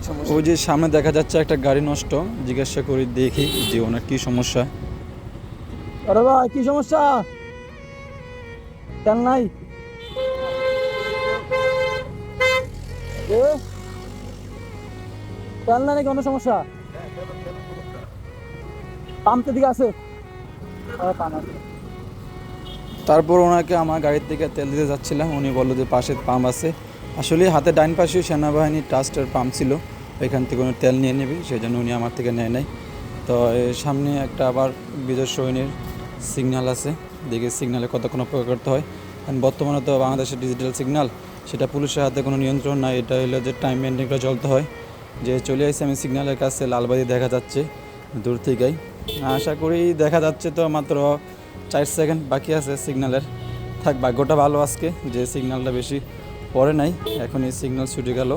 সমস্যা? ওই যে সামনে দেখা যাচ্ছে একটা গাড়ি নষ্ট, জিজ্ঞাসা করি দেখি যে ওনার কি সমস্যা। আরে ভাই কি সমস্যা? তেল নাই? এ, তেল নাই নাকি অন্য সমস্যা? পাম্পের দিকে আছে? পাম্প আছে। তারপর ওনাকে আমার গাড়ির থেকে তেল দিতে যাচ্ছিলাম, উনি বললো যে পাশে পাম্প আছে। আসলে হাতে ডাইন পাশে সেনাবাহিনী ট্রাস্টের পাম্প ছিল, ওইখান থেকে উনি তেল নিয়ে নেবে, সেই জন্য উনি আমার থেকে নেয় নাই। তো এর সামনে একটা আবার বিজয় সৈনির সিগন্যাল আছে, দেখি সিগন্যালে কতক্ষণ অপেক্ষা করতে হয়। কারণ বর্তমানে তো বাংলাদেশের ডিজিটাল সিগন্যাল, সেটা পুলিশের হাতে কোনো নিয়ন্ত্রণ নাই, এটা হলো যে টাইম মেনটেন করে চলতে হয়। যে চলে আসছে আমি সিগন্যালের কাছে, লালবাতি দেখা যাচ্ছে দূর থেকেই। আশা করি দেখা যাচ্ছে তো মাত্র 4 সেকেন্ড বাকি আছে সিগন্যালের। থাক, ভাগ্যটা ভালো আজকে যে সিগন্যালটা বেশি পরে নাই, এখন এই সিগন্যাল ছুটে গেল।